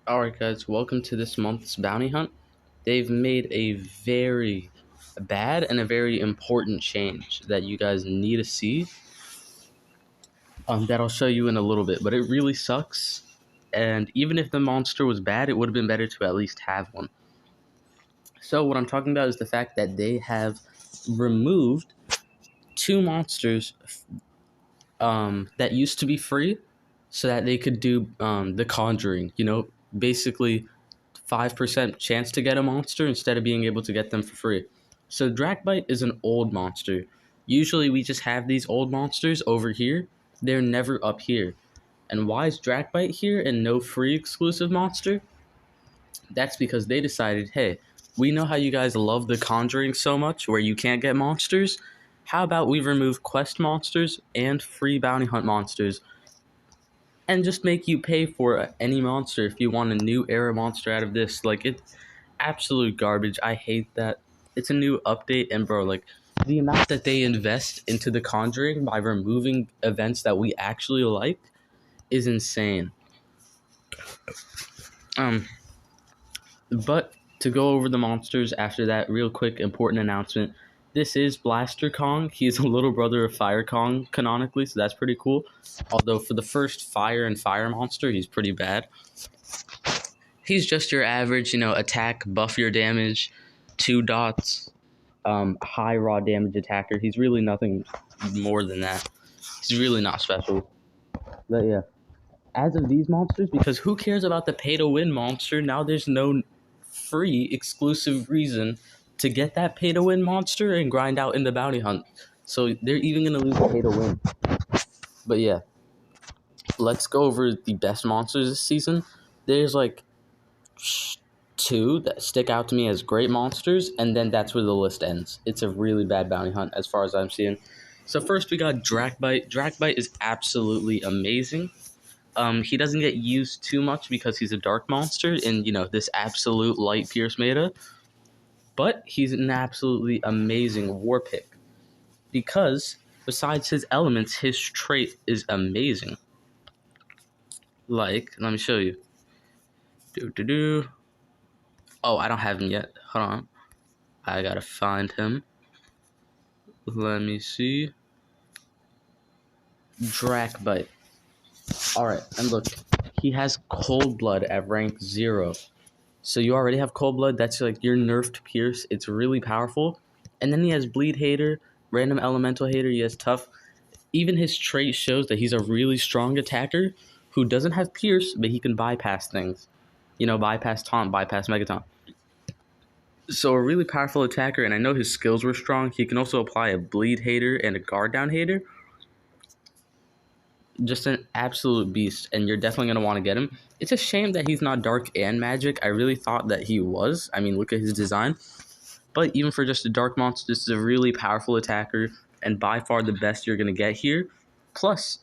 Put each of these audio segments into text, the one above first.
Alright guys, welcome to this month's bounty hunt. They've made a very bad and a very important change that you guys need to see. That I'll show you in a little bit, but it really sucks. And even if the monster was bad, it would have been better to at least have one. So what I'm talking about is the fact that they have removed two monsters that used to be free so that they could do the conjuring, basically 5% chance to get a monster instead of being able to get them for free. So Dracbite is an old monster. Usually we just have these old monsters over here. They're never up here. And why is Dracbite here and no free exclusive monster? That's because they decided, hey, we know how you guys love the conjuring so much where you can't get monsters. How about we remove quest monsters and free bounty hunt monsters and just make you pay for any monster if you want a new era monster out of this. Like, it's absolute garbage. I hate that. It's a new update, and bro, like, the amount that they invest into the conjuring by removing events that we actually like is insane. But to go over the monsters after that, real quick, important announcement. This is Blaster Kong. He's a little brother of Fire Kong canonically, so that's pretty cool. Although for the first fire and fire monster, he's pretty bad. He's just your average, attack, buff your damage, 2 dots, high raw damage attacker. He's really nothing more than that. He's really not special. But yeah, as of these monsters, because who cares about the pay-to-win monster? Now there's no free exclusive reason to get that pay-to-win monster and grind out in the bounty hunt. So they're even going to lose the pay-to-win. But yeah, let's go over the best monsters this season. There's like 2 that stick out to me as great monsters, and then that's where the list ends. It's a really bad bounty hunt as far as I'm seeing. So first we got Dracbite. Dracbite is absolutely amazing. He doesn't get used too much because he's a dark monster in, this absolute light pierce meta. But he's an absolutely amazing war pick. Because, besides his elements, his trait is amazing. Like, let me show you. Oh, I don't have him yet. Hold on. I gotta find him. Let me see. Dracbite. Alright, and look. He has Cold Blood at rank 0. So you already have Cold Blood. That's like your nerfed Pierce. It's really powerful. And then he has Bleed Hater, Random Elemental Hater. He has Tough. Even his trait shows that he's a really strong attacker who doesn't have Pierce, but he can bypass things. Bypass Taunt, bypass Megaton. So a really powerful attacker, and I know his skills were strong. He can also apply a Bleed Hater and a Guard Down Hater. Just an absolute beast, and you're definitely going to want to get him. It's a shame that he's not dark and magic. I really thought that he was. I mean, look at his design. But even for just a dark monster, this is a really powerful attacker, and by far the best you're going to get here. Plus,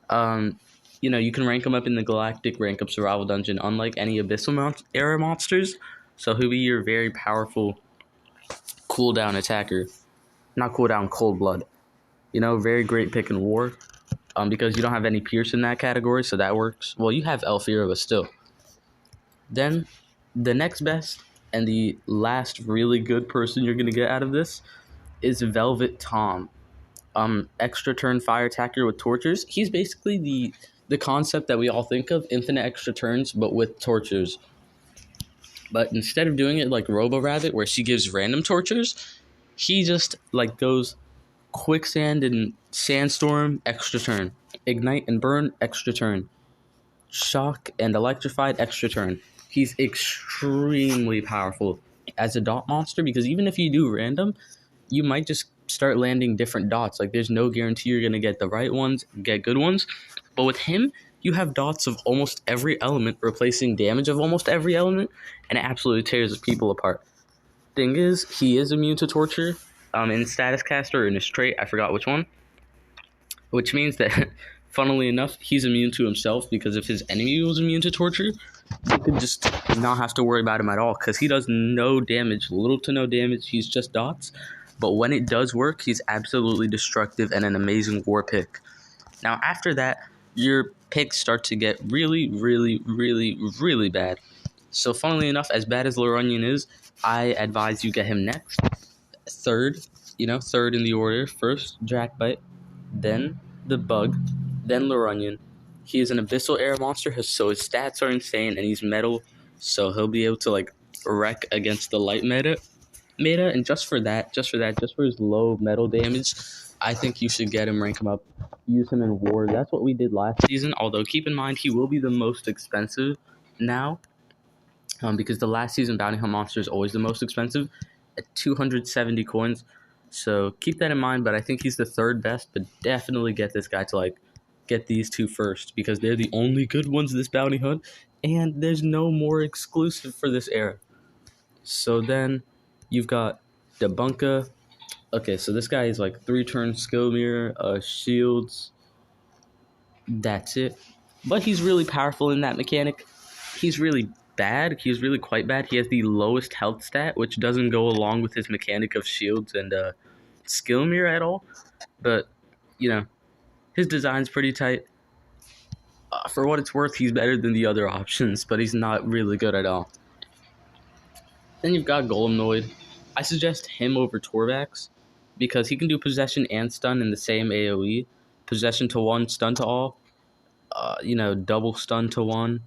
you can rank him up in the Galactic Rank Up Survival Dungeon, unlike any Abyssal era monsters. So he'll be your very powerful cooldown attacker. Not cooldown, Cold Blood. Very great pick in war. Because you don't have any Pierce in that category, so that works. Well, you have Elfira, but still. Then, the next best and the last really good person you're going to get out of this is Velvet Tom. Extra turn fire attacker with tortures. He's basically the concept that we all think of, infinite extra turns, but with tortures. But instead of doing it like Robo-Rabbit, where she gives random tortures, he just goes Quicksand and Sandstorm, extra turn. Ignite and Burn, extra turn. Shock and Electrified, extra turn. He's extremely powerful as a dot monster, because even if you do random, you might just start landing different dots. Like, there's no guarantee you're going to get the right ones, get good ones. But with him, you have dots of almost every element replacing damage of almost every element, and it absolutely tears people apart. Thing is, he is immune to torture. In Status Caster or in his trait, I forgot which one. Which means that, funnily enough, he's immune to himself, because if his enemy was immune to torture, you could just not have to worry about him at all, because he does no damage, little to no damage. He's just dots. But when it does work, he's absolutely destructive and an amazing war pick. Now, after that, your picks start to get really, really, really, really bad. So, funnily enough, as bad as Lorunion is, I advise you get him next. Third, third in the order. First, Dracbite, then the Bug, then Lorunion. He is an Abyssal Air monster, so his stats are insane, and he's metal, so he'll be able to, like, wreck against the light meta. And just for his low metal damage, I think you should get him, rank him up, use him in war. That's what we did last season, although keep in mind he will be the most expensive now, because the last season bounty hunt monster is always the most expensive at 270 coins. So keep that in mind, but I think he's the third best, but definitely get this guy to, like, get these two first, because they're the only good ones this bounty hunt, and there's no more exclusive for this era. So then you've got Debunka. Okay, so this guy is like 3-turn skill mirror, shields. That's it. But he's really powerful in that mechanic. He's really bad. He's really quite bad. He has the lowest health stat, which doesn't go along with his mechanic of shields and skill mirror at all. But, his design's pretty tight. For what it's worth, he's better than the other options, but he's not really good at all. Then you've got Golemnoid. I suggest him over Torvax, because he can do possession and stun in the same AoE. Possession to 1, stun to all. Double stun to 1.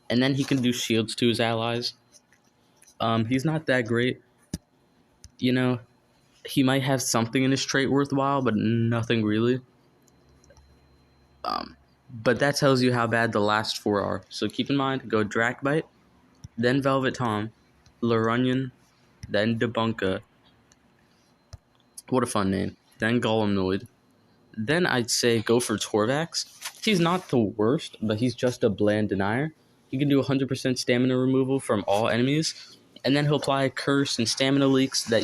And then he can do shields to his allies. He's not that great. He might have something in his trait worthwhile, but nothing really. But that tells you how bad the last 4 are. So keep in mind, go Dracbite, then Velvet Tom, Lorunion, then Debunka. What a fun name. Then Golemnoid. Then I'd say go for Torvax. He's not the worst, but he's just a bland denier. He can do 100% stamina removal from all enemies, and then he'll apply a curse and stamina leaks that,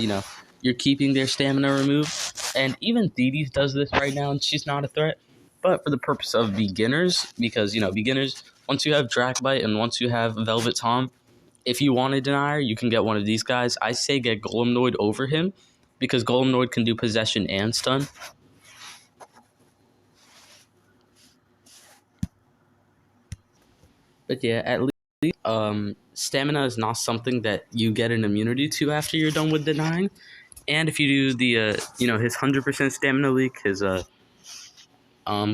you're keeping their stamina removed. And even Thetis does this right now, and she's not a threat. But for the purpose of beginners, because, beginners, once you have Dracbite and once you have Velvet Tom, if you want a denier, you can get one of these guys. I say get Golemnoid over him, because Golemnoid can do possession and stun. But yeah, at least stamina is not something that you get an immunity to after you're done with denying. And if you do the his 100% stamina leak, his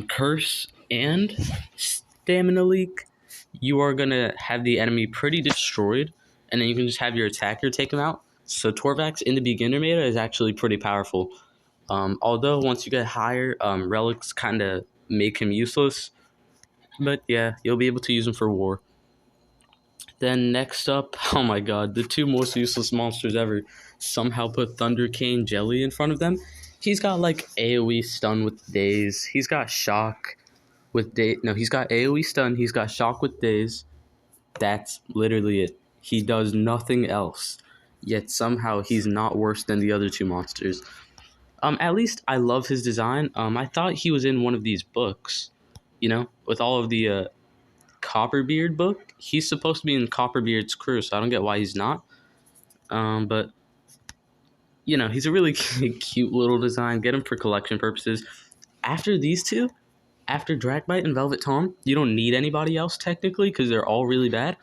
curse and stamina leak, you are gonna have the enemy pretty destroyed, and then you can just have your attacker take him out. So Torvax in the beginner meta is actually pretty powerful. Although once you get higher, relics kind of make him useless. But yeah, you'll be able to use him for war. Then next up, oh my god, the 2 most useless monsters ever somehow put Thunder Cane Jelly in front of them. He's got like AoE stun with daze. He's got shock with daze. No, he's got AoE stun. He's got shock with daze. That's literally it. He does nothing else. Yet somehow he's not worse than the other 2 monsters. At least I love his design. I thought he was in one of these books, with all of the Copperbeard book. He's supposed to be in Copperbeard's crew, so I don't get why he's not. But he's a really cute little design. Get him for collection purposes. After these 2, after Dracbite and Velvet Tom, you don't need anybody else technically, because they're all really bad.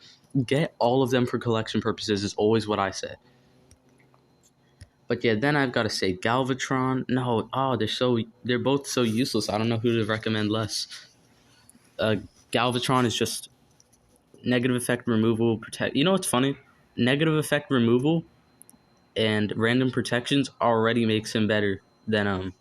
Get all of them for collection purposes is always what I say. But yeah, then I've got to say Galvatron. No, they're both so useless. I don't know who to recommend less. Galvatron is just negative effect removal, protect. You know what's funny? Negative effect removal and random protections already makes him better than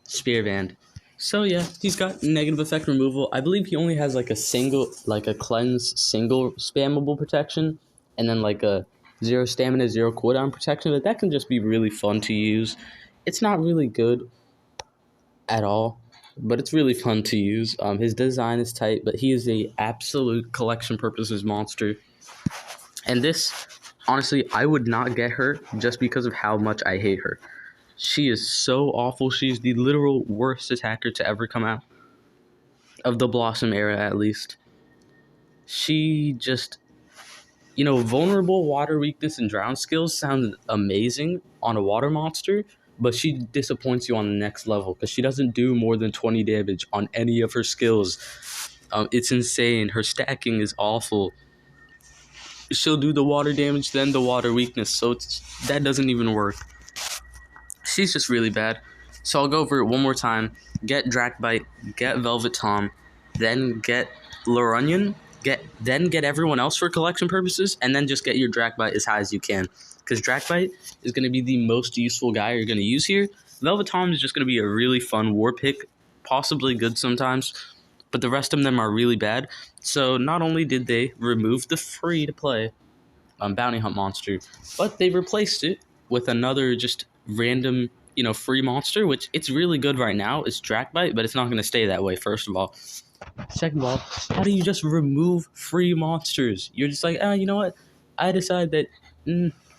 Spearband. So yeah, he's got negative effect removal. I believe he only has like a cleanse single spammable protection, and then like a 0 stamina, 0 cooldown protection. But that can just be really fun to use. It's not really good at all, but it's really fun to use. His design is tight, but he is a absolute collection purposes monster. And this, honestly, I would not get her just because of how much I hate her. She is so awful. She's the literal worst attacker to ever come out of the Blossom era, at least. She just, vulnerable water weakness and drown skills sound amazing on a water monster, but she disappoints you on the next level because she doesn't do more than 20 damage on any of her skills. It's insane. Her stacking is awful. She'll do the water damage, then the water weakness, so that doesn't even work. She's just really bad. So I'll go over it one more time. Get Dracbite, get Velvet Tom, then get Larunion, then get everyone else for collection purposes, and then just get your Dracbite as high as you can. Because Dracbite is going to be the most useful guy you're going to use here. Velvet Tom is just going to be a really fun war pick, possibly good sometimes, but the rest of them are really bad. So not only did they remove the free-to-play bounty hunt monster, but they replaced it with another just random, free monster, which it's really good right now. It's Dracbite, but it's not going to stay that way, first of all. Second of all, how do you just remove free monsters? You're just like, you know what? I decide that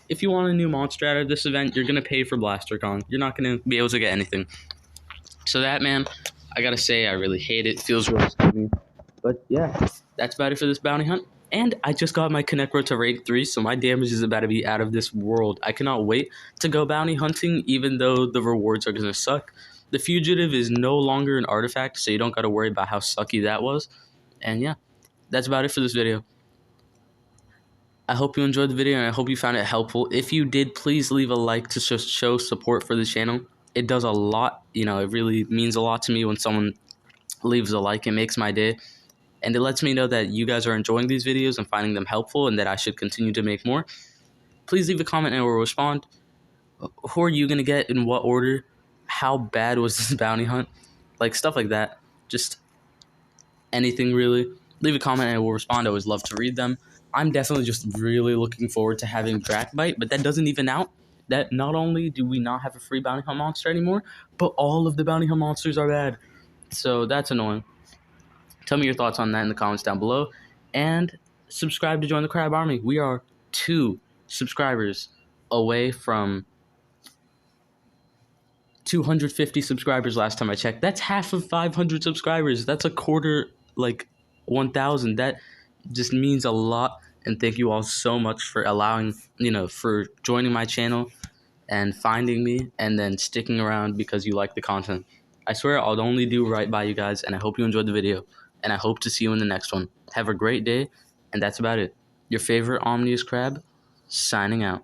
if you want a new monster out of this event, you're going to pay for BlasterCon. You're not going to be able to get anything. So that, man, I got to say, I really hate it. Feels really stupid. But yeah, that's about it for this bounty hunt. And I just got my Connect Road to rank 3, so my damage is about to be out of this world. I cannot wait to go bounty hunting, even though the rewards are going to suck. The Fugitive is no longer an artifact, so you don't got to worry about how sucky that was. And yeah, that's about it for this video. I hope you enjoyed the video, and I hope you found it helpful. If you did, please leave a like to show support for the channel. It does a lot. It really means a lot to me when someone leaves a like. It makes my day. And it lets me know that you guys are enjoying these videos and finding them helpful and that I should continue to make more. Please leave a comment and we'll respond. Who are you going to get in what order? How bad was this bounty hunt? Stuff like that. Just anything, really. Leave a comment and we'll respond. I always love to read them. I'm definitely just really looking forward to having Dracbite, but that doesn't even out that not only do we not have a free bounty hunt monster anymore, but all of the bounty hunt monsters are bad. So that's annoying. Tell me your thoughts on that in the comments down below. And subscribe to join the Crab Army. We are 2 subscribers away from 250 subscribers last time I checked. That's half of 500 subscribers. That's a quarter, 1,000. That just means a lot. And thank you all so much for allowing, for joining my channel and finding me and then sticking around because you like the content. I swear I'll only do right by you guys, and I hope you enjoyed the video. And I hope to see you in the next one. Have a great day, and that's about it. Your favorite Omni-Crab, signing out.